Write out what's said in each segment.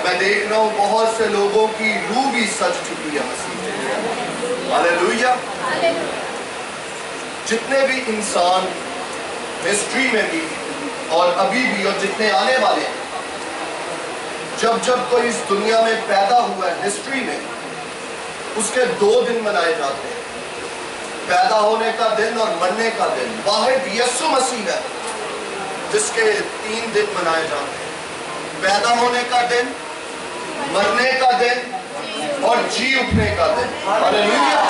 میں دیکھ رہا ہوں بہت سے لوگوں کی روح بھی سج چکی ہے مسیح۔ ہاللیلویا۔ جتنے بھی انسان ہسٹری میں بھی اور ابھی بھی اور جتنے آنے والے ہیں، جب کوئی اس دنیا میں پیدا ہوا ہے ہسٹری میں، اس کے 2 دن منائے جاتے ہیں، پیدا ہونے کا دن اور مرنے کا دن۔ واحد یسوع مسیح ہے جس کے 3 دن منائے جاتے ہیں، پیدا ہونے کا دن، مرنے کا دن اور جی اٹھنے کا دن۔ ہاللیلویا۔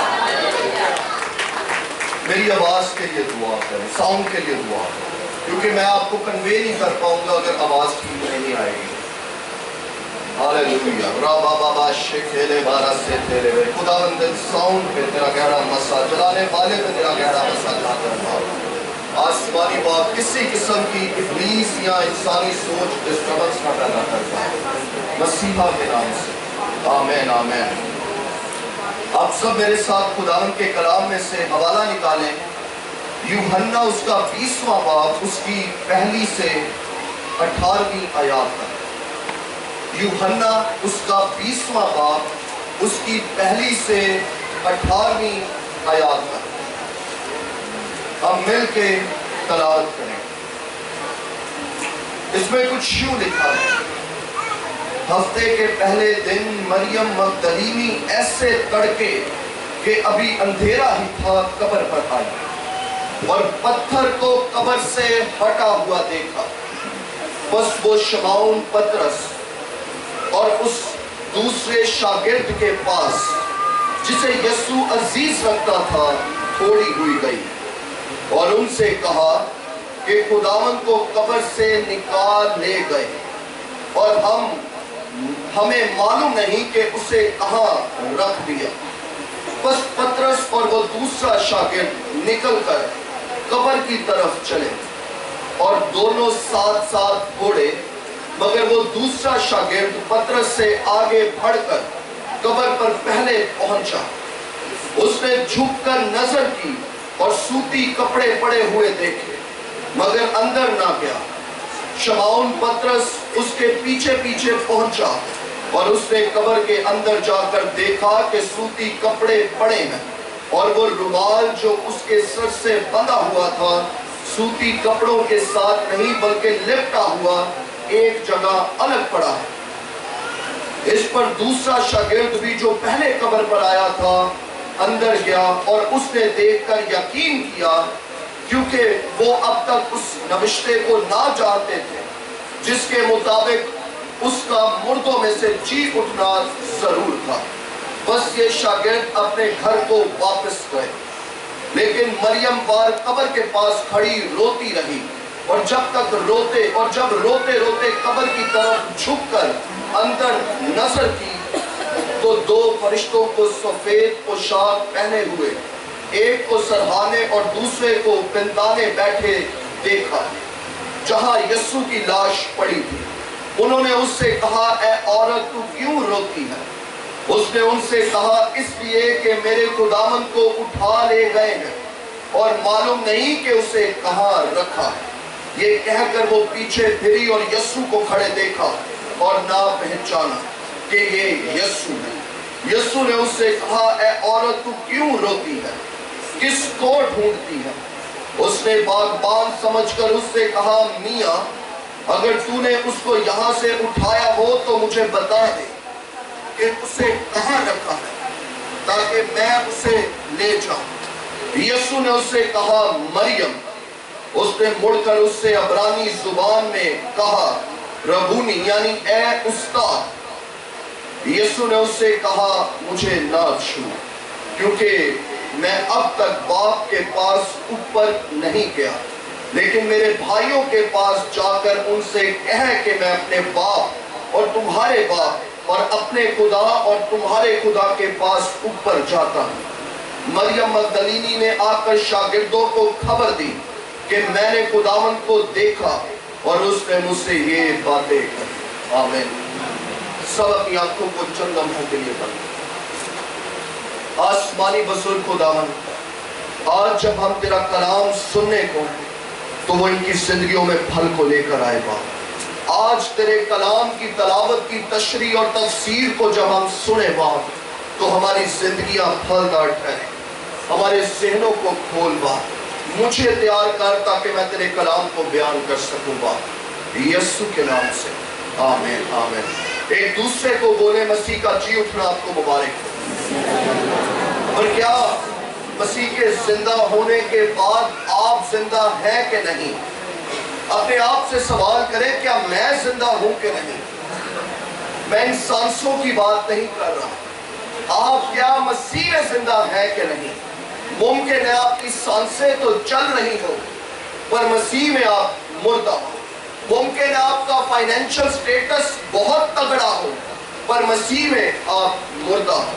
میری آواز کے لیے دعا کریں، ساؤنڈ کے لیے دعا کریں، کیونکہ میں آپ کو کنوے نہیں کر پاؤں گا اگر آواز ٹھیک نہیں آئے گی۔ ہاللیلویا۔ رابا بابا شکھیلے بارہ سے تیرے وے، خداوند ساؤنڈ پہ تیرا گہرا مسا، چلانے والے پہ تیرا گہرا مسا لا کر مارو۔ آسمانی باپ کسی قسم کی ابلیس یا انسانی سوچ ڈسٹربنس نہ پیدا کرتا ہے، مسیحا کے نام سے، آمین آمین۔ آپ سب میرے ساتھ خداوند کے کلام میں سے حوالہ نکالیں، یوحنا اس کا 20واں باب، اس کی پہلی سے 18ویں آیات تک۔ یوحنا اس کا 20واں باب، اس کی پہلی سے 18ویں آیات تک ہم مل کے تلاوت کریں۔ اس میں کچھ یوں لکھا ہے: ہفتے کے پہلے دن مریم مگدلینی ایسے تڑکے کہ ابھی اندھیرا ہی تھا قبر پر آئی اور پتھر کو قبر سے ہٹا ہوا دیکھا۔ بس وہ شمعون پترس اور اس دوسرے شاگرد کے پاس جسے یسوع عزیز رکھتا تھا تھوڑی ہوئی گئی اور ان سے کہا کہ خداوند کو قبر سے نکال لے گئے اور ہمیں معلوم نہیں کہ اسے کہاں رکھ دیا۔ بس پترس اور وہ دوسرا شاگرد نکل کر قبر کی طرف چلے اور دونوں ساتھ ساتھ دوڑے، مگر وہ دوسرا شاگرد پترس سے آگے بڑھ کر قبر پر پہلے پہنچا۔ اس نے جھک کر نظر کی اور سوتی کپڑے پڑے ہوئے دیکھے، مگر اندر نہ گیا۔ شمعون پترس اس کے پیچھے پیچھے پہنچا اور اس نے قبر کے اندر جا کر دیکھا کہ سوتی کپڑے پڑے ہیں اور وہ رومال جو اس کے سر سے بندھا ہوا تھا سوتی کپڑوں کے ساتھ نہیں بلکہ لپٹا ہوا ایک جگہ الگ پڑا ہے۔ اس پر دوسرا شاگرد بھی جو پہلے قبر پر آیا تھا اندر گیا اور اس نے دیکھ کر یقین کیا، کیونکہ وہ اب تک اس نوشتے کو نہ جانتے تھے جس کے مطابق اس کا مردوں میں سے جی اٹھنا ضرور تھا۔ بس یہ شاگرد اپنے گھر کو واپس گئے، لیکن مریم بار قبر کے پاس کھڑی روتی رہی اور جب روتے روتے قبر کی طرف جھک کر اندر نظر کی تو 2 فرشتوں کو سفید پوشاک پہنے ہوئے، ایک کو سرہانے اور دوسرے کو پندانے بیٹھے دیکھا جہاں یسوع کی لاش پڑی تھی۔ انہوں نے اس سے کہا، اے عورت، تو کیوں روتی ہے؟ اس نے ان سے کہا، اس لیے کہ میرے خداوند کو اٹھا لے گئے ہیں اور معلوم نہیں کہ اسے کہاں رکھا ہے۔ یہ کہہ کر وہ پیچھے پھری اور یسوع کو کھڑے دیکھا اور نہ پہچانا کہ یہ یسوع ہے۔ یسوع نے اس سے کہا، اے عورت، تو کیوں روتی ہے؟ کس کو ڈھونڈتی ہے؟ اس نے باغبان سمجھ کر اس سے کہا، میاں، اگر تو نے اس کو یہاں سے اٹھایا ہو تو مجھے بتا دے کہ اسے کہاں رکھا ہے تاکہ میں اسے لے جاؤں۔ یسوع نے اس سے کہا، مریم۔ اس نے مڑ کر اس سے عبرانی زبان میں کہا، ربونی، یعنی اے استاد۔ یسوع نے اس سے کہا، مجھے نہ چھو، کیونکہ میں اب تک باپ کے پاس اوپر نہیں گیا، لیکن میرے بھائیوں کے پاس جا کر ان سے کہہ کہ میں اپنے باپ اور تمہارے باپ اور اپنے خدا اور تمہارے خدا کے پاس اوپر جاتا ہوں۔ مریم مگدلینی نے آ کر شاگردوں کو خبر دی کہ میں نے خداوند کو دیکھا اور اس نے مجھ سے یہ باتیں کہی۔ آمین۔ سب اپنی آنکھوں کو چند لمحوں کے لیے بند۔ آسمانی بزرگ خداوند، آج جب ہم تیرا کلام سننے کو تو وہ ان کی زندگیوں میں پھل کو لے کر آئے گا۔ آج تیرے کلام کی تلاوت کی تشریح اور تفسیر کو جب ہم سنے باپ تو ہماری زندگیاں پھلدار ٹھہریں، ہمارے ذہنوں کو کھول باپ، مجھے تیار کر تاکہ میں تیرے کلام کو بیان کر سکوں باپ، یسوع کے نام سے آمین آمین۔ ایک دوسرے کو بولے مسیح کا جی اٹھنا آپ کو مبارک ہو۔ اور کیا مسیح کے زندہ ہونے کے بعد آپ زندہ ہیں کہ نہیں؟ اپنے آپ سے سوال کریں، کیا میں زندہ ہوں کہ نہیں؟ میں ان سانسوں کی بات نہیں کر رہا، آپ کیا مسیح میں زندہ ہے کہ نہیں؟ ممکن ہے آپ کی سانسیں تو چل رہی ہو پر مسیح میں آپ مردہ ہو، ممکن ہے آپ کا فائنینشل سٹیٹس بہت تگڑا ہو پر مسیح میں آپ مردہ ہو،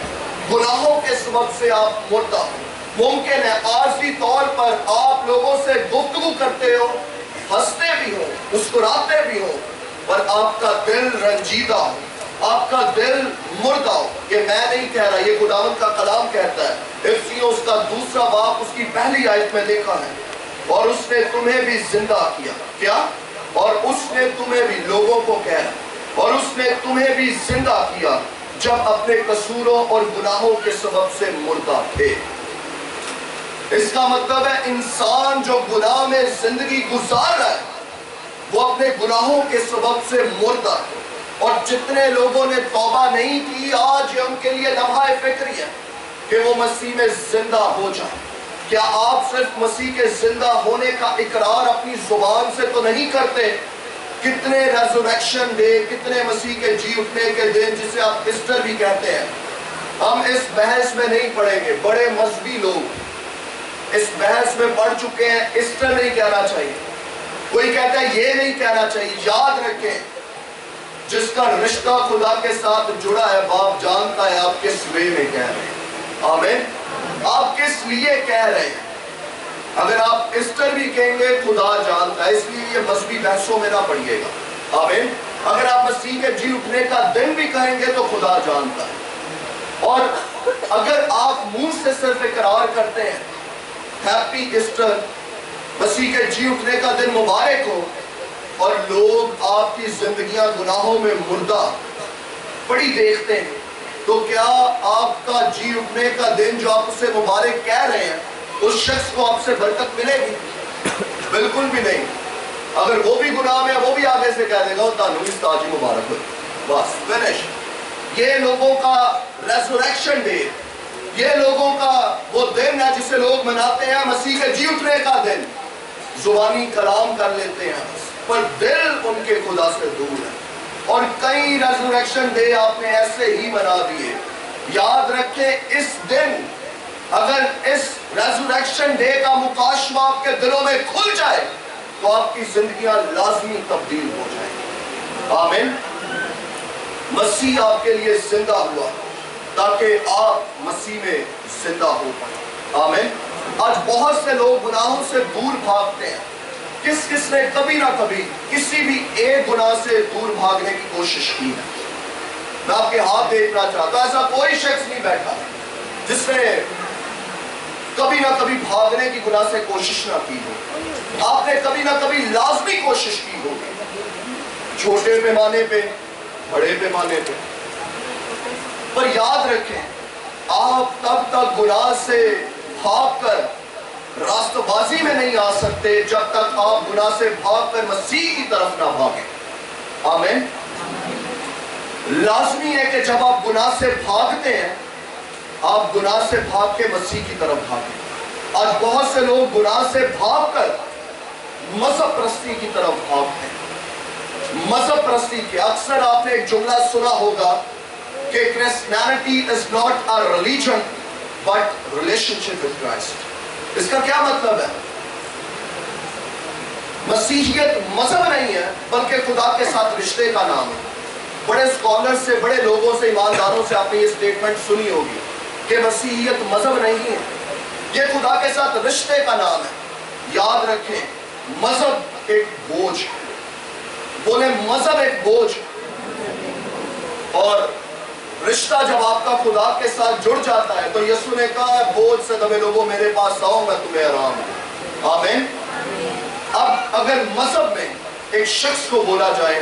گناہوں کے سبب سے آپ مردہ ہو، ممکن ہے عارضی طور پر آپ لوگوں سے گفتگو کرتے ہو، ہنستے بھی ہو، مسکراتے بھی ہو، پر آپ کا دل رنجیدہ ہو، آپ کا دل مردہ ہو۔ یہ میں نہیں کہہ رہا، یہ خداوند کا کلام کہتا ہے، افسیوں اس کا 2 باب اس کی پہلی آیت میں دیکھا ہے، اور اس نے تمہیں بھی زندہ کیا، کیا؟ اور اس نے تمہیں بھی، لوگوں کو کہہ رہا، اور اس نے تمہیں بھی زندہ کیا جب اپنے قصوروں اور گناہوں کے سبب سے مردہ تھے۔ اس کا مطلب ہے انسان جو گناہ میں زندگی گزار رہا ہے وہ اپنے گناہوں کے سبب سے مردہ ہے، اور جتنے لوگوں نے توبہ نہیں کی آج یہ ان کے لیے لمحہ فکری ہے کہ وہ مسیح میں زندہ ہو جائیں۔ کیا آپ صرف مسیح کے زندہ ہونے کا اقرار اپنی زبان سے تو نہیں کرتے؟ کتنے ریزوریکشن ڈے، کتنے مسیح کے جی اٹھنے کے دن جسے آپ ایسٹر بھی کہتے ہیں، ہم اس بحث میں نہیں پڑیں گے۔ بڑے مذہبی لوگ اس بحث میں پڑھ چکے ہیں، ایسٹر نہیں کہنا چاہیے، کوئی کہتا ہے یہ نہیں کہنا چاہیے۔ یاد رکھیں جس کا رشتہ خدا کے ساتھ جڑا ہے باپ جانتا ہے آپ کس وے میں کہہ رہے ہیں، آمین، آپ کس لیے کہہ رہے ہیں۔ اگر آپ ایسٹر بھی کہیں گے خدا جانتا ہے، اس لیے یہ مذہبی بحثوں میں نہ پڑیے گا، آمین۔ اگر آپ مسیح کے جی اٹھنے کا دن بھی کہیں گے تو خدا جانتا ہے، اور اگر آپ منہ سے صرف اقرار کرتے ہیں ہیپی ایسٹر، مسیح کے جی اٹھنے کا دن مبارک ہو، اور لوگ آپ کی زندگیاں گناہوں میں مردہ پڑی دیکھتے ہیں، تو کیا آپ کا جی اٹھنے کا دن جو آپ اسے مبارک کہہ رہے ہیں اس شخص کو آپ سے برکت ملے گی؟ بالکل بھی نہیں۔ اگر وہ بھی گناہ میں وہ بھی آگے سے کہہ دے گا تانویز تاجی مبارک ہو، بس فنش۔ یہ لوگوں کا ریزوریکشن ڈے، یہ لوگوں کا وہ دن ہے جسے لوگ مناتے ہیں مسیح کے جی اٹھنے کا دن، زبانی کلام کر لیتے ہیں پر دل ان کے خدا سے دور ہے۔ اور کئی ریزوریکشن ڈے آپ نے ایسے ہی منا دیے۔ یاد رکھیں اس دن اگر اس ریزوریکشن ڈے کا مکاشفہ آپ کے دلوں میں کھل جائے تو آپ کی زندگیاں لازمی تبدیل ہو جائیں، آمین۔ مسیح آپ کے لیے زندہ ہوا تاکہ آپ مسیح میں زندہ ہو پائیں، آمین۔ آج بہت سے لوگ گناہوں سے دور بھاگتے ہیں، کس نے کبھی نہ کبھی کسی بھی ایک گناہ سے دور بھاگنے کی کوشش کی ہے؟ میں آپ کے ہاتھ دیکھنا چاہتا ہوں، ایسا کوئی شخص نہیں بیٹھا جس نے کبھی نہ کبھی بھاگنے کی گناہ سے کوشش نہ کی ہو۔ آپ نے کبھی نہ کبھی لازمی کوشش کی ہوگی، چھوٹے پیمانے پہ، بڑے پیمانے پہ، پر یاد رکھیں آپ تب تک گناہ سے بھاگ کر راستہ بازی میں نہیں آ سکتے جب تک آپ گناہ سے بھاگ کر مسیح کی طرف نہ بھاگیں، آمین۔ لازمی ہے کہ جب آپ گناہ سے بھاگتے ہیں آپ گناہ سے بھاگ کے مسیح کی طرف بھاگیں۔ آج بہت سے لوگ گناہ سے بھاگ کر مذہب پرستی کی طرف بھاگتے ہیں۔ مذہب پرستی کے اکثر آپ نے ایک جملہ سنا ہوگا کہ Christianity is not a religion but relationship with Christ۔ اس کا کیا مطلب ہے؟ مسیحیت مذہب نہیں ہے بلکہ خدا کے ساتھ رشتے کا نام ہے۔ بڑے اسکالر سے، بڑے لوگوں سے، ایمانداروں سے آپ نے یہ سٹیٹمنٹ سنی ہوگی کہ مسیحیت مذہب نہیں ہے، یہ خدا کے ساتھ رشتے کا نام ہے۔ یاد رکھیں مذہب ایک بوجھ ہے، بولے مذہب ایک بوجھ، اور رشتہ جب آپ کا خدا کے ساتھ جڑ جاتا ہے تو یسوع نے کہا ہے بوجھ سے دبے لوگوں میرے پاس آؤ میں تمہیں آرام دوں، آمین۔ اب اگر مذہب میں ایک شخص کو بولا جائے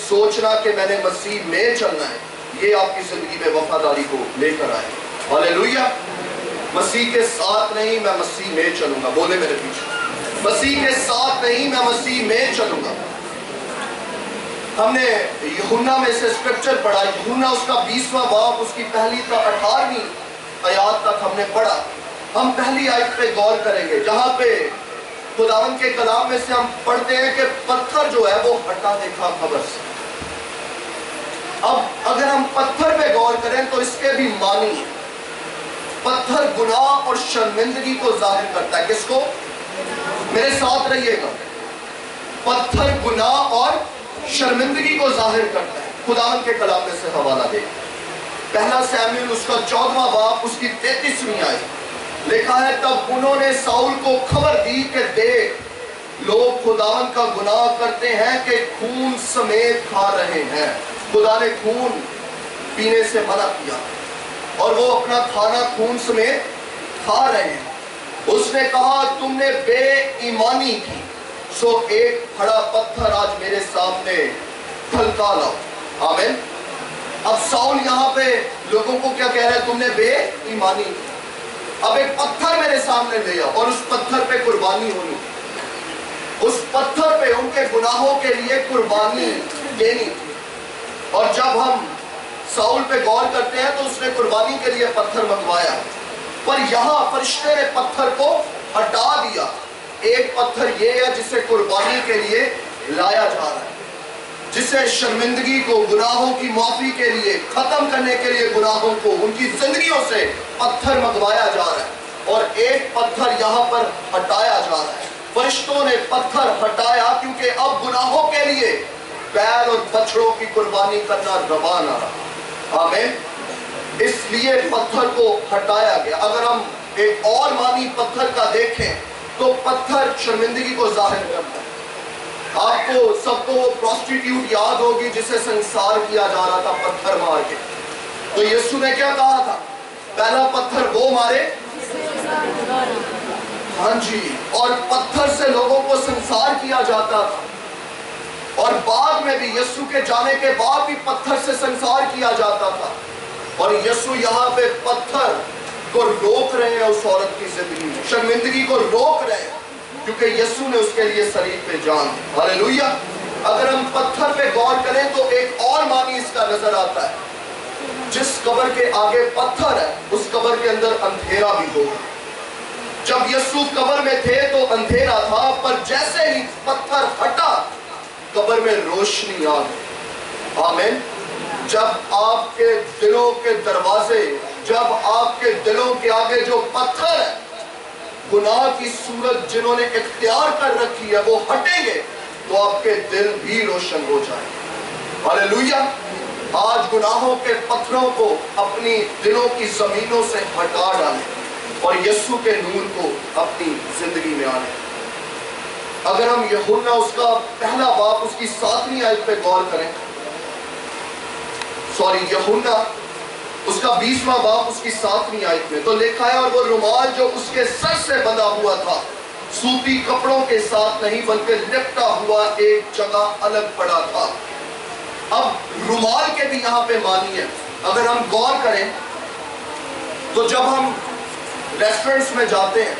سوچنا کہ میں نے مسیح میں چلنا ہے، یہ آپ کی زندگی میں وفاداری کو لے کر آئے. ہاللیلویہ. مسیح کے ساتھ نہیں، میں مسیح میں چلوں گا. بولے میرے پیچھے، مسیح کے ساتھ نہیں، میں مسیح میں چلوں گا. ہم نے یوحنا میں سے اسکرپچر پڑھا، یوحنا اس کا 20واں باب، اس کی پہلی تا 18ویں آیات تک ہم نے پڑھا. ہم پہلی آیت پہ غور کریں گے، جہاں پہ خداوند کے کلام میں سے ہم پڑھتے ہیں کہ پتھر جو ہے وہ ہٹا دیکھا قبر سے. اب اگر ہم پتھر پہ غور کریں تو اس کے بھی معنی ہیں. پتھر گناہ اور شرمندگی کو ظاہر کرتا ہے. کس کو؟ میرے ساتھ رہیے گا. پتھر گناہ اور شرمندگی کو ظاہر کرتا ہے. خداوند کے کلام میں سے حوالہ دے. پہلا سیموئیل اس کا 14واں باب، اس کی 33ویں آیت لکھا ہے، تب انہوں نے ساؤل کو خبر دی کہ دیکھ، لوگ خداوند کا گناہ کرتے ہیں کہ خون سمیت کھا رہے ہیں. خدا نے خون پینے سے منع کیا اور وہ اپنا کھانا خون سمیت کھا رہے ہیں. اس نے کہا تم نے بے ایمانی کی، سو ایک پھڑا پتھر آج میرے سامنے ڈھلکا لاؤ. آمین. اب ساؤل یہاں پہ لوگوں کو کیا کہہ رہا ہے؟ تم نے بے ایمانی کی. اب ایک پتھر میرے سامنے لے آؤ اور اس پتھر پہ قربانی ہونی. اس پتھر پہ ان کے گناہوں کے لیے قربانی دینی. اور جب ہم ساؤل پہ غور کرتے ہیں تو اس نے قربانی کے لیے پتھر منگوایا، پر یہاں فرشتے نے پتھر کو ہٹا دیا. ایک پتھر یہ ہے جسے قربانی کے لیے لایا جا رہا ہے، جسے شرمندگی کو، گناہوں کی معافی کے لیے، ختم کرنے کے لیے گناہوں کو ان کی زندگیوں سے پتھر منگوایا جا رہا ہے. اور ایک پتھر یہاں پر ہٹایا جا رہا ہے. فرشتوں نے پتھر ہٹایا کیونکہ اب گناہوں کے لیے بیل اور بچڑوں کی قربانی کرنا روا نہ رہا. آمین. اس لیے پتھر کو ہٹایا گیا. اگر ہم ایک اور معنی پتھر کا دیکھیں تو پتھر شرمندگی کو ظاہر کرتا ہے. آپ کو سب کو وہ پروسٹیٹیوٹ یاد ہوگی جسے سنسار کیا جا رہا تھا پتھر مار کے. تو یسوع نے کیا کہا تھا؟ پہلا پتھر وہ مارے، ہاں جی، اور پتھر سے لوگوں کو سنسار کیا جاتا تھا. اور بعد میں بھی یسوع کے جانے کے بعد بھی پتھر سے سنسار کیا جاتا تھا. اور یسوع یہاں پہ پتھر کو روک رہے ہیں اس عورت کی زندگی میں، شرمندگی کو روک رہے ہیں، کیونکہ یسوع نے اس کے لیے صلیب پہ جان دی. ہاللیلویہ. اگر ہم پتھر پہ غور کریں تو ایک اور معنی اس کا نظر آتا ہے. جس قبر کے آگے پتھر ہے اس قبر کے اندر اندھیرا بھی ہوگا. جب یسوع قبر میں تھے تو اندھیرا تھا، پر جیسے ہی پتھر ہٹا قبر میں روشنی آ گئی. آمین. جب آپ کے دلوں کے دروازے، جب آپ کے دلوں کے آگے جو پتھر ہے، گناہ کی صورت جنہوں نے اختیار کر رکھی ہے، وہ ہٹیں گے تو آپ کے دل بھی روشن ہو جائیں. ہاللیلویہ. آج گناہوں کے پتھروں کو اپنی دلوں کی زمینوں سے ہٹا ڈالیں اور یسوع کے نور کو اپنی زندگی میں آنے. اگر ہم یوحنا اس کا پہلا باب، اس کی 7ویں آیت پہ غور کریں، یوحنا اس کا 20واں باب، اس کی 7ویں آیت میں تو لکھا ہے، اور وہ رومال جو اس کے سر سے بندھا ہوا تھا سوتی کپڑوں کے ساتھ نہیں بلکہ لپٹا ہوا ایک جگہ الگ پڑا تھا. اب رومال کے بھی یہاں پہ معنی ہے. اگر ہم غور کریں تو جب ہم ریسٹورنٹس میں جاتے ہیں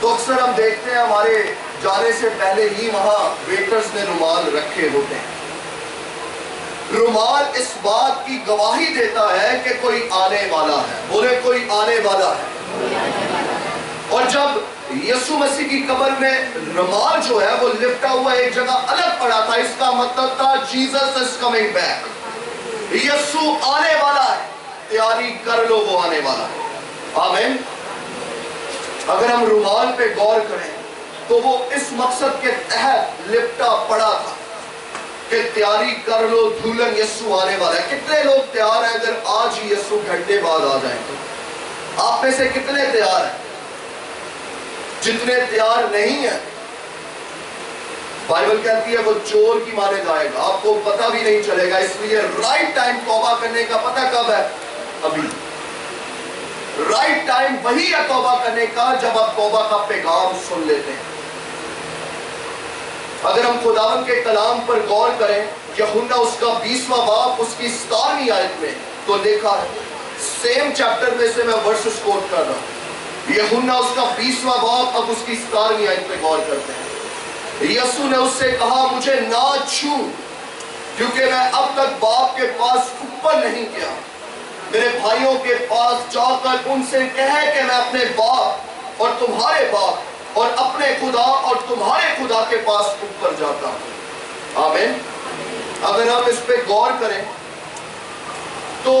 تو اکثر ہم دیکھتے ہیں ہمارے جانے سے پہلے ہی وہاں ویٹرز نے رومال رکھے ہوتے ہیں. رومال اس بات کی گواہی دیتا ہے کہ کوئی آنے والا ہے. بولے کوئی آنے والا ہے. اور جب یسوع مسیح کی قبر میں رومال جو ہے وہ لپٹا ہوا ایک جگہ الگ پڑا تھا، اس کا مطلب تھا جیزس از کمنگ بیک. یسوع آنے والا ہے، تیاری کر لو، وہ آنے والا ہے. آمین. اگر ہم رومال پہ غور کریں تو وہ اس مقصد کے تحت لپٹا پڑا تھا کہ تیاری کر لو، دلہن یسوع آنے والا ہے. کتنے لوگ تیار ہیں اگر آج ہی یسوع گھنٹے بعد آ جائیں تو؟ آپ میں سے کتنے تیار ہیں؟ جتنے تیار نہیں ہیں، بائبل کہتی ہے وہ چور کی مانے جائے گا، آپ کو پتہ بھی نہیں چلے گا. اس لیے رائٹ ٹائم توبہ کرنے کا پتہ کب ہے؟ ابھی. رائٹ ٹائم وہی ہے توبہ کرنے کا جب آپ توبہ کا پیغام سن لیتے ہیں. اگر ہم خداوند کے کلام پر غور کریں، یوحنا اس کا 20واں باب اس کی 17ویں آیت میں تو لکھا ہے، سیم چیپٹر میں سے میں ورسز کوٹ کر رہا ہوں، یوحنا اس کا 20واں باب، اب اس کی 17ویں آیت پہ غور کرتے ہیں۔ یسوع نے اس سے کہا، مجھے نہ چھو، کیونکہ میں اب تک باپ کے پاس اوپر نہیں گیا۔ میرے بھائیوں کے پاس جا کر ان سے کہے کہ میں اپنے باپ اور تمہارے باپ اور اپنے خدا اور تمہارے خدا کے پاس اوپر جاتا ہوں۔ آمین۔ اگر ہم اس پہ غور کریں تو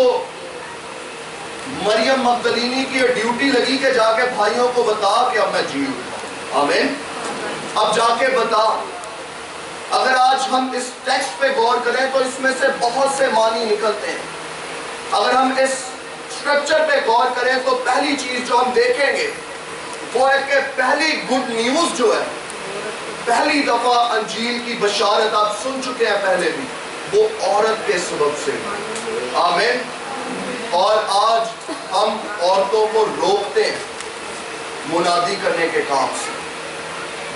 مریم مگدلینی کی ڈیوٹی لگی کہ جا کے بھائیوں کو بتا کہ اب میں جی اٹھا۔ آمین۔ اب جا کے بتا۔ اگر آج ہم اس ٹیکسٹ پہ غور کریں تو اس میں سے بہت سے معنی نکلتے ہیں۔ اگر ہم اس سٹرکچر پہ غور کریں تو پہلی چیز جو ہم دیکھیں گے وہ ہے کہ پہلی گڈ نیوز جو ہے، پہلی دفعہ انجیل کی بشارت آپ سن چکے ہیں پہلے بھی، وہ عورت کے سبب سے۔ آمین۔ اور آج ہم عورتوں کو روکتے ہیں منادی کرنے کے کام سے۔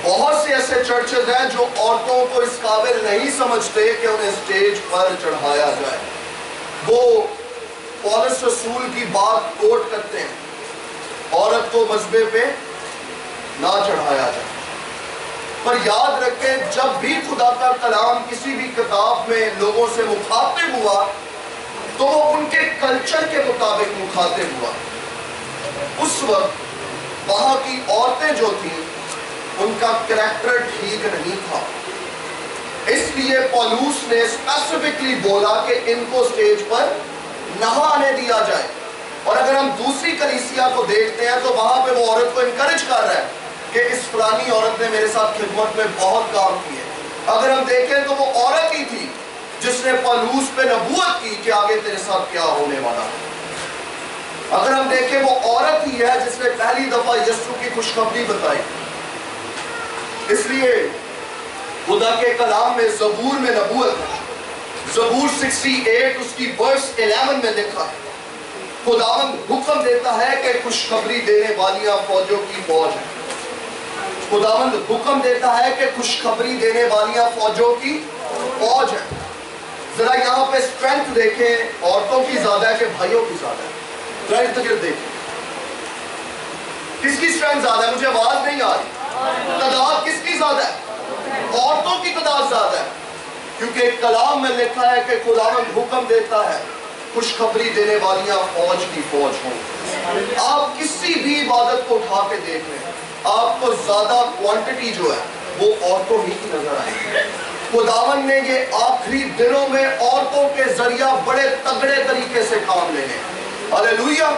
بہت سے ایسے چرچز ہیں جو عورتوں کو اس قابل نہیں سمجھتے کہ انہیں اسٹیج پر چڑھایا جائے۔ وہ پولس رسول کی بات کوٹ کرتے ہیں، عورت کو مذبے پہ نہ چڑھایا جائے۔ پر یاد رکھیں، جب بھی خدا کا کلام کسی بھی کتاب میں لوگوں سے مخاطب ہوا تو وہ ان کے کلچر کے مطابق مخاطب ہوا۔ اس وقت وہاں کی عورتیں جو تھیں ان کا کریکٹر ٹھیک نہیں تھا، اس لیے پولوس نے اسپیسیفکلی بولا کہ ان کو سٹیج پر نہ آنے دیا جائے۔ اور اگر ہم دوسری کلیسیا کو دیکھتے ہیں تو وہاں پہ وہ عورت کو انکریج کر رہا ہے کہ اس فلانی عورت نے میرے ساتھ خدمت میں بہت کام کی ہے۔ اگر ہم دیکھیں تو وہ عورت ہی تھی جس نے پولوس پہ نبوت کی کہ آگے تیرے ساتھ کیا ہونے والا ہے۔ اگر ہم دیکھیں وہ عورت ہی ہے جس نے پہلی دفعہ یسوع کی خوشخبری بتائی۔ اس لیے خدا کے کلام میں زبور میں نبوت ہے۔ زبور 68 اس کی ورس 11 میں لکھا ہے، خداوند حکم دیتا ہے کہ خوشخبری دینے والیاں فوجوں کی فوج ہیں۔ خداوند حکم دیتا ہے کہ خوشخبری دینے والیاں فوجوں کی فوج ہیں۔ ذرا یہاں پہ اسٹرینتھ دیکھیں، عورتوں کی زیادہ ہے کہ بھائیوں کی زیادہ ہے؟ ذرا ارد دیکھیں، کس کی اسٹرینتھ زیادہ ہے؟ مجھے آواز نہیں آ رہی۔ تعداد کس کی زیادہ ہے؟ عورتوں کی تعداد زیادہ ہے، کیونکہ کلام میں لکھا ہے کہ خداوند حکم دیتا ہے خوشخبری دینے والیاں فوج کی فوج ہوں۔ آپ کسی بھی عبادت کو اٹھا کے دیکھ لیں، آپ کو زیادہ کوانٹٹی جو ہے وہ عورتوں ہی کی نظر آئے گی۔ خداوند نے یہ آخری دنوں میں عورتوں کے ذریعہ بڑے تگڑے طریقے سے کام لینے۔ ہاللیلویہ۔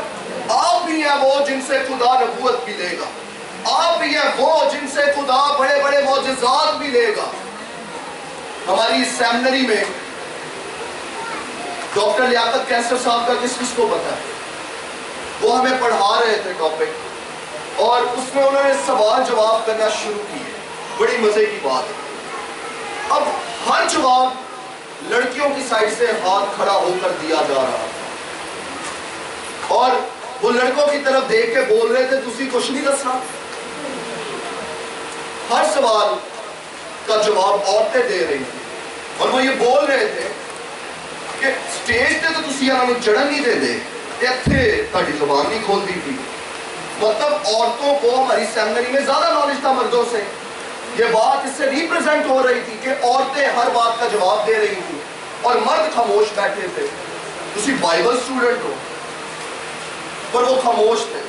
آپ بھی ہیں وہ جن سے خدا نبوت بھی لے گا، آپ بھی ہیں وہ جن سے خدا بڑے بڑے معجزات بھی لے گا۔ ہماری سیمنری میں ڈاکٹر لیاقت کیسر صاحب کا کس کو پتا ہے؟ وہ ہمیں پڑھا رہے تھے ٹاپک، اور اس میں انہوں نے سوال جواب کرنا شروع کیے۔ بڑی مزے کی بات ہے۔ اب ہر جواب لڑکیوں کی سائڈ سے ہاتھ کھڑا ہو کر دیا جا رہا تھا، اور وہ لڑکوں کی طرف دیکھ کے بول رہے تھے تسی کچھ نہیں دسنا۔ ہر سوال کا جواب عورتیں دے رہی تھی، اور وہ یہ بول رہے تھے کہ سٹیج تے تو تسی انہوں نے چڑھن نہیں دے دے، ایتھے تہاڈی زبان نہیں کھولتی تھی۔ مطلب عورتوں کو ہماری سیمنری میں زیادہ نالج تھا مردوں سے۔ یہ بات اس سے ریپرزینٹ ہو رہی تھی کہ عورتیں ہر بات کا جواب دے رہی تھی اور مرد خاموش بیٹھے تھے۔ تسی بائبل اسٹوڈنٹ ہو، پر وہ خاموش تھے۔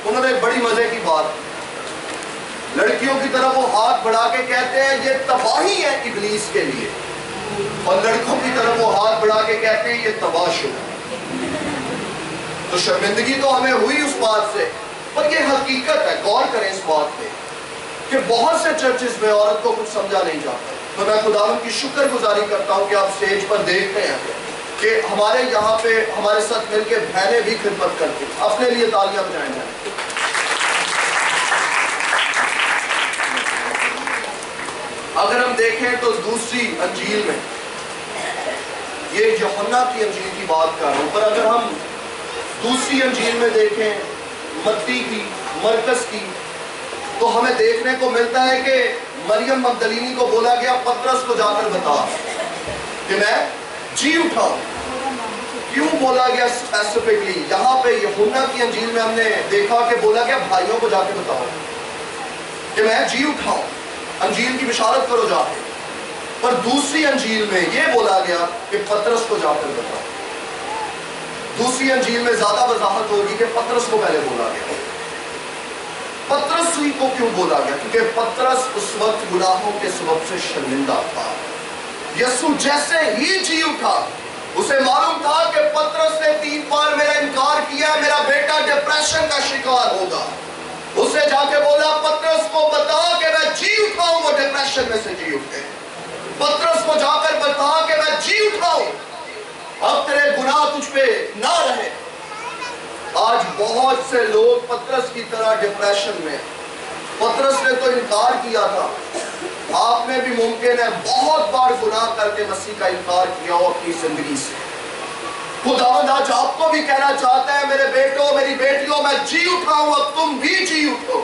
انہوں نے بڑی مزے کی بات، لڑکیوں کی طرف وہ ہاتھ بڑھا کے کہتے ہیں یہ تباہی ہے ابلیس کے لیے، اور لڑکوں کی طرف وہ ہاتھ بڑھا کے کہتے ہیں یہ تباہ ہے۔ تو شرمندگی تو ہمیں ہوئی اس بات سے، پر یہ حقیقت ہے۔ غور کریں اس بات پہ کہ بہت سے چرچز میں عورت کو کچھ سمجھا نہیں جاتا۔ تو میں خداوند کی شکر گزاری کرتا ہوں کہ آپ سٹیج پر دیکھتے ہیں کہ ہمارے یہاں پہ ہمارے ساتھ مل کے بہنیں بھی خدمت کرتی ہیں۔ اپنے لیے تالیاں بجائیں جائیں۔ اگر ہم دیکھیں تو دوسری انجیل میں، یہ یوحنا کی انجیل کی بات کر رہا ہوں، پر اگر ہم دوسری انجیل میں دیکھیں، متی کی، مرکز کی، تو ہمیں دیکھنے کو ملتا ہے کہ مریم مگدلینی کو بولا گیا پطرس کو جا کر بتا کہ میں جی اٹھاؤں. کیوں بولا گیا اسپیسیفکلی؟ یہاں پہ یوحنا کی انجیل میں ہم نے دیکھا کہ بولا گیا بھائیوں کو جا کے بتاؤ کہ میں جی اٹھاؤں، انجیل کی بشارت کرو جا کے. پر دوسری انجیل میں یہ بولا گیا کہ پطرس کو جا کر بتاؤ. دوسری انجیل میں زیادہ وضاحت ہوگی کہ پطرس کو پہلے بولا گیا. پطرس ہی کو کیوں بولا گیا؟ کیونکہ پطرس اس وقت گناہوں کے سبب سے شرمندہ تھا. یسوع جیسے ہی جی اٹھا، اسے معلوم تھا کہ پطرس نے 3 بار میرا انکار کیا، میرا بیٹا ڈپریشن کا شکار ہوگا. اسے جا کے بولا پطرس کو بتا کہ میں جی اٹھاؤں. وہ ڈپریشن میں سے جی اٹھے. پطرس کو جا کر بتا کہ میں جی اٹھاؤں، اب تیرے گناہ تجھ پہ نہ رہے. آج بہت سے لوگ پطرس کی طرح ڈپریشن میں. پطرس نے تو انکار کیا تھا، آپ نے بھی ممکن ہے بہت بار گناہ کر کے مسیح کا انکار کیا ہو اپنی زندگی سے. خداوند آج آپ کو بھی کہنا چاہتا ہے میرے بیٹوں میری بیٹیوں میں جی اٹھاؤں، اب تم بھی جی اٹھو.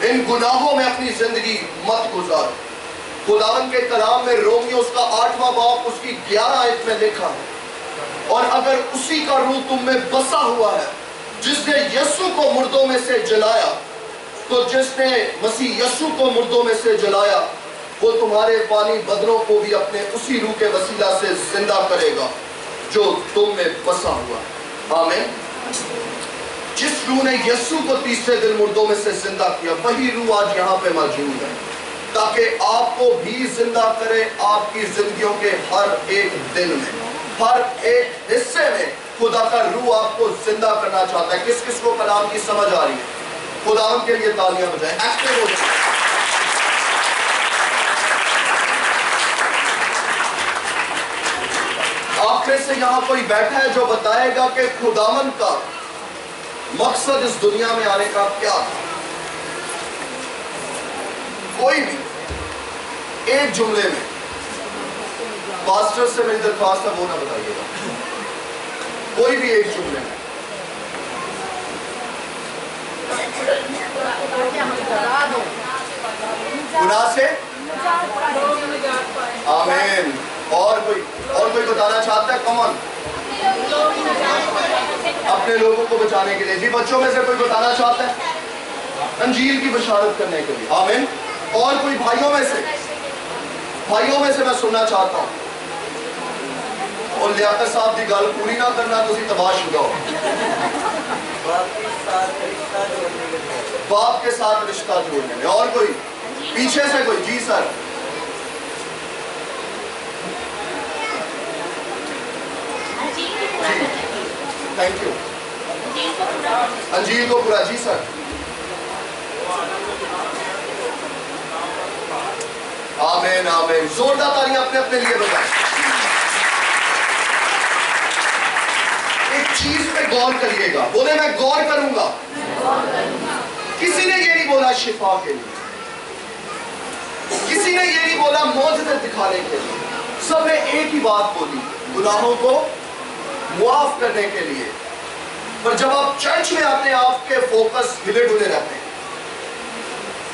ان گناہوں میں اپنی زندگی مت گزارو. خداوند کے کلام میں رومیو اس کا 8واں باب اس کی 11 آیت میں لکھا ہے، اور اگر اسی کا روح تم میں بسا ہوا ہے جس نے یسوع کو مردوں میں سے جلایا، تو جس نے مسیح یسوع کو مردوں میں سے جلایا وہ تمہارے فانی بدنوں کو بھی اپنے اسی روح کے وسیلہ سے زندہ کرے گا جو تم میں بسا ہوا ہے. آمین. جس روح نے یسوع کو تیسرے دن مردوں میں سے زندہ کیا، وہی روح آج یہاں پہ موجود ہے تاکہ آپ کو بھی زندہ کرے. آپ کی زندگیوں کے ہر ایک دن میں، ہر ایک حصے میں خدا کا روح آپ کو زندہ کرنا چاہتا ہے. کس کس کو کلام کی سمجھ آ رہی ہے؟ خدا ان کے لیے تالیاں بجائیں. ایکٹیو ہو جائیں. آپ میں سے یہاں کوئی بیٹھا ہے جو بتائے گا کہ خداوند کا مقصد اس دنیا میں آنے کا کیا تھا؟ کوئی بھی ایک جملے میں. پاسٹر سے میری درخواست ہے وہ نہ بتائیے گا. کوئی بھی ایک جملے میں. گناہ سے آمین. اور کوئی بتانا چاہتا ہے؟ کم آن. اپنے لوگوں کو بچانے کے لیے. جی بچوں میں سے کوئی بتانا چاہتا ہے؟ انجیل کی بشارت کرنے کے لیے. آمین. اور کوئی بھائیوں میں سے میں سننا چاہتا ہوں. اور لیاقت صاحب کی گل پوری نہ کرنا تو تباہ شدہ ہو. باپ کے ساتھ رشتہ جوڑنے میں. اور کوئی پیچھے سے کوئی؟ جی سر. Thank you. انجیل کو پورا. جی سر. آمین آمین. زوردار تالیاں اپنے اپنے لیے بجائیں. ایک چیز پہ غور کریے گا. بولے میں غور کروں گا. کسی نے یہ نہیں بولا شفا کے لیے، کسی نے یہ نہیں بولا معجزے دکھانے کے لیے. سب نے ایک ہی بات بولی، گناہوں کو معاف کرنے کے لیے. پر جب آپ چرچ میں آتے ہیں آپ کے فوکس ہلے ڈلے رہتے ہیں.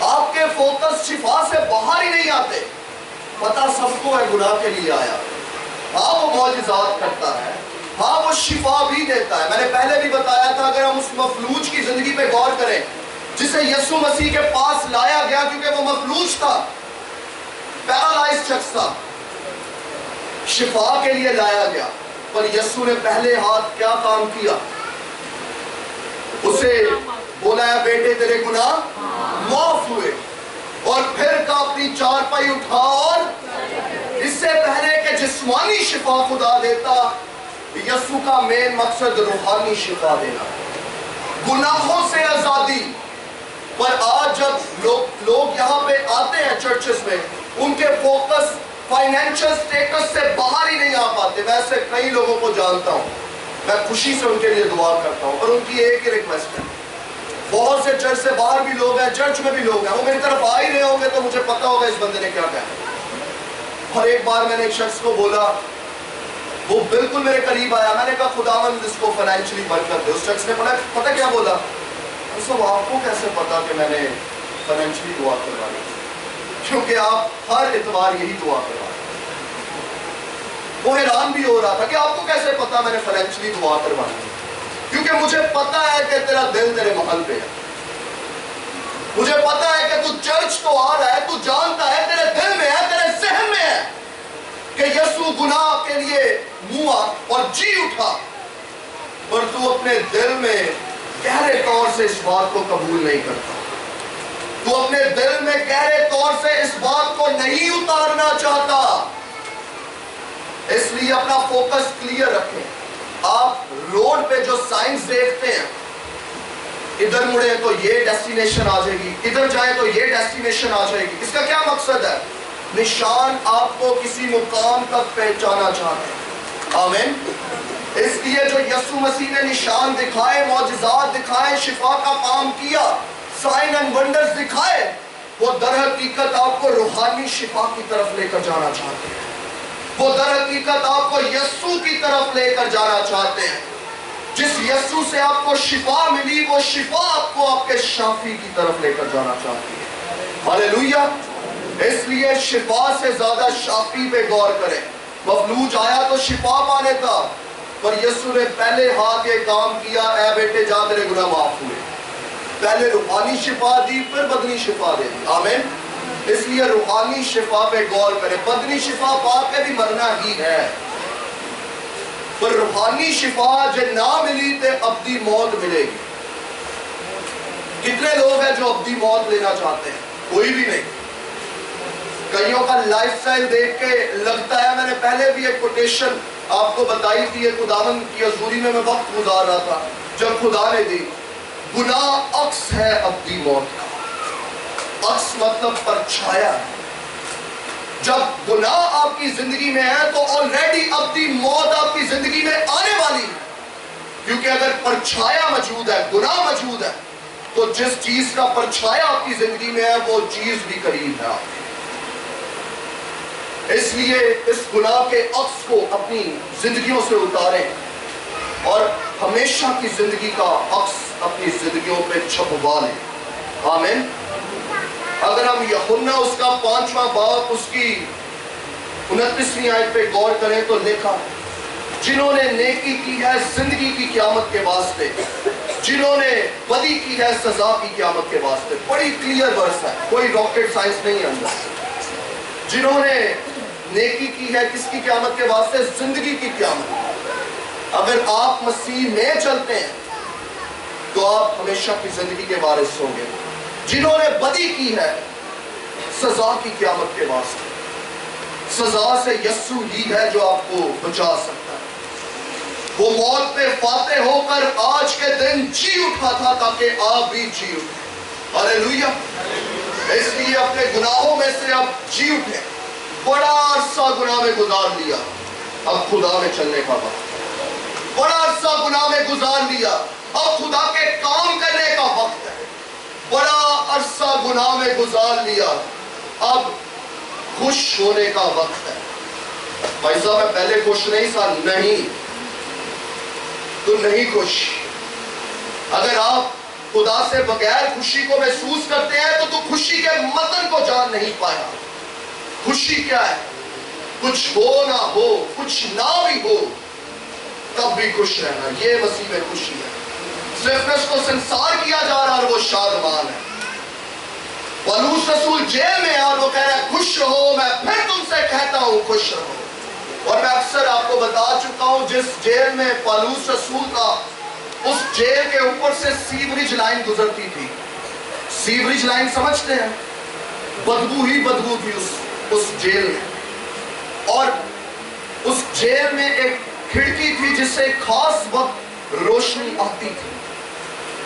آپ کے فوکس شفا سے باہر ہی نہیں آتے. پتہ سب کو ہے گناہ کے لیے آیا. ہاں وہ معجزات کرتا ہے، ہاں وہ شفا بھی دیتا ہے. میں نے پہلے بھی بتایا تھا اگر ہم اس مفلوج کی زندگی پہ غور کریں جسے یسوع مسیح کے پاس لایا گیا کیونکہ وہ مفلوج تھا، پیرالائز شخص تھا، شفا کے لیے لایا گیا. پر یسوع نے پہلے ہاتھ کیا کام کیا؟ اسے بولا ہے بیٹے تیرے گناہ معاف ہوئے. اور پھر کا اپنی چارپائی اٹھا. اور اس سے پہلے کہ جسمانی شفا خدا دیتا، یسوع کا مین مقصد روحانی شفا دینا، گناہوں سے آزادی. پر آج جب لوگ یہاں پہ آتے ہیں چرچز میں، ان کے فوکس فائنینشل سٹیٹس سے باہر ہی نہیں آ پاتے. ویسے کئی لوگوں کو جانتا ہوں، میں خوشی سے ان کے لیے دعا کرتا ہوں. اور ان کی ایک ہی ریکویسٹ ہے، بہت سے چرچ سے باہر بھی لوگ ہیں، چرچ میں بھی لوگ ہیں، وہ میری طرف آ ہی رہے ہوں گے تو مجھے پتا ہوگا اس بندے نے کیا کہا. اور ایک بار میں نے ایک شخص کو بولا، وہ بالکل میرے قریب آیا. میں نے کہا خداوند اس کو فائنینشلی برکت دے. اس شخص نے پتہ کیا بولا؟ سب آپ کو کیسے پتا کہ میں نے فائنینشلی دعا کروا لی؟ کیونکہ آپ ہر اتوار یہی دعا کروا رہے ہیں۔ وہ حیران بھی ہو رہا تھا کہ آپ کو کیسے پتا میں نے فلینشلی دعا کروانی ہے؟ کیونکہ مجھے پتا ہے کہ تیرا دل تیرے محل پہ ہے، مجھے پتا ہے کہ تو چرچ تو آ رہا ہے، تو جانتا ہے تیرے دل میں ہے، تیرے ذہن میں ہے کہ یسوع گناہ کے لیے موا اور جی اٹھا، پر تو اپنے دل میں گہرے طور سے اس بات کو قبول نہیں کرتا، تو اپنے دل میں گہرے طور سے اس بات کو نہیں اتارنا چاہتا۔ اس لیے اپنا فوکس کلیئر رکھیں۔ آپ روڈ پہ جو سائنس دیکھتے ہیں، ادھر مڑے تو یہ ڈیسٹینیشن آ جائے گی، ادھر جائے تو یہ ڈیسٹینیشن آ جائے گی، اس کا کیا مقصد ہے؟ نشان آپ کو کسی مقام تک پہنچانا چاہتے ہیں۔ آمین۔ اس لیے جو یسوع مسیح نے نشان دکھائے، معجزات دکھائے، شفا کا کام کیا، سائن اینڈ ونڈرز دکھائے، وہ در حقیقت آپ کو روحانی شفا کی طرف لے کر جانا چاہتے ہیں، وہ در حقیقت آپ کو یسوع کی طرف لے کر جانا چاہتے ہیں۔ جس یسوع سے آپ کو شفا ملی، وہ شفا آپ کو آپ کے شافی کی طرف لے کر جانا چاہتی ہے۔ ہاللیلویہ۔ اس لیے شفا سے زیادہ شافی پہ غور کریں۔ مفلوج آیا تو شفا پانے تھا، پر یسوع نے پہلے ہاتھ یہ کام کیا، اے بیٹے جا تیرے گناہ معاف ہوئے۔ پہلے روحانی شفا دی، پھر بدنی شفا دے دی۔ آمین۔ اس لیے روحانی شفا پہ غور کریں۔ بدنی شفا پا کے بھی مرنا ہی ہے، پر روحانی شفا جو نہ ملی تے ابدی موت ملے گی۔ کتنے لوگ ہیں جو ابدی موت لینا چاہتے ہیں؟ کوئی بھی نہیں۔ کئیوں کا لائف سٹائل دیکھ کے لگتا ہے، میں نے پہلے بھی ایک کوٹیشن آپ کو بتائی تھی، ایک خداوند کی حضوری میں وقت گزار رہا تھا، جب خدا نے دی، گناہ عکس ہے ابدی موت کا۔ عکس مطلب پرچھایا ہے۔ جب گناہ آپ کی زندگی میں ہے تو آلریڈی ابدی موت آپ کی زندگی میں آنے والی ہے، کیونکہ اگر پرچھایا موجود ہے، گناہ موجود ہے، تو جس چیز کا پرچھایا آپ کی زندگی میں ہے وہ چیز بھی قریب ہے آپ کی۔ اس لیے اس گناہ کے عکس کو اپنی زندگیوں سے اتاریں اور ہمیشہ کی زندگی کا عکس اپنی زندگیوں پہ چھپوا لیں۔ آمین۔ اگر ہم یوحنا اس کا 5واں باب اس کی 29ویں آیت پہ غور کریں تو لکھا، جنہوں نے نیکی کی ہے زندگی کی قیامت کے واسطے، جنہوں نے بدی کی ہے سزا کی قیامت کے واسطے۔ بڑی کلیئر ورس ہے، کوئی راکٹ سائنس نہیں ہے اندر۔ جنہوں نے نیکی کی ہے کس کی قیامت کے واسطے؟ زندگی کی قیامت۔ اگر آپ مسیح میں چلتے ہیں تو آپ ہمیشہ کی زندگی کے وارث ہوں گے۔ جنہوں نے بدی کی ہے سزا کی قیامت کے واسطے، سزا سے یسوع ہی ہے جو آپ کو بچا سکتا ہے۔ وہ موت پہ فاتح ہو کر آج کے دن جی اٹھا تھا تاکہ آپ بھی جی اٹھیں۔ ہاللیلویہ۔ اس لیے اپنے گناہوں میں سے اب جی اٹھیں۔ بڑا عرصہ گناہ میں گزار لیا، اب خدا میں چلنے کا وقت۔ بڑا عرصہ گناہ میں گزار لیا، اب خدا کے کام کرنے کا وقت ہے۔ بڑا عرصہ گناہ میں گزار لیا، اب خوش ہونے کا وقت ہے۔ بھائی صاحب میں پہلے خوش نہیں تھا، نہیں، تو نہیں خوش۔ اگر آپ خدا سے بغیر خوشی کو محسوس کرتے ہیں تو خوشی کے متن کو جان نہیں پایا۔ خوشی کیا ہے؟ کچھ ہو نہ ہو، کچھ نہ بھی ہو، تب بھی خوش رہنا، یہ مسیح میں خوشی ہے۔ صرف اس کو سنسار کیا جا رہا اور وہ شادمان ہے۔ پالوس رسول جیل میں ہے اور وہ کہہ رہا ہے خوش رہو، میں پھر تم سے کہتا ہوں خوش رہو۔ اور میں اکثر آپ کو بتا چکا ہوں، جس جیل میں پالوس رسول تھا، اس جیل کے اوپر سے سیوریج لائن گزرتی تھی۔ سیوریج لائن سمجھتے ہیں؟ بدبو ہی بدبو تھی اس جیل میں۔ اور اس جیل میں ایک کھڑکی تھی جس سے خاص وقت روشنی آتی تھی،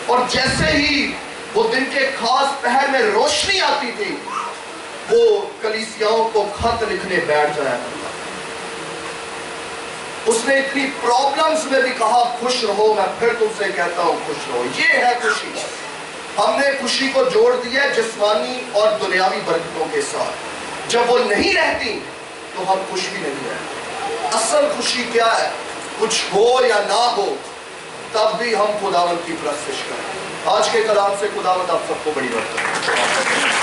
اور جیسے ہی وہ دن کے خاص پہر میں روشنی آتی تھی، وہ کلیسیاؤں کو خط لکھنے بیٹھ جایا کرتا۔ اس نے اتنی پرابلمز میں بھی کہا خوش رہو، میں پھر تم سے کہتا ہوں خوش رہو۔ یہ ہے خوشی۔ ہم نے خوشی کو جوڑ دیا جسمانی اور دنیاوی برکتوں کے ساتھ۔ جب وہ نہیں رہتی تو ہم خوش بھی نہیں رہتے۔ اصل خوشی کیا ہے؟ کچھ ہو یا نہ ہو، تب بھی ہم خداوند کی پرستش کریں۔ آج کے کلام سے خداوند آپ سب کو بڑی برکت دے۔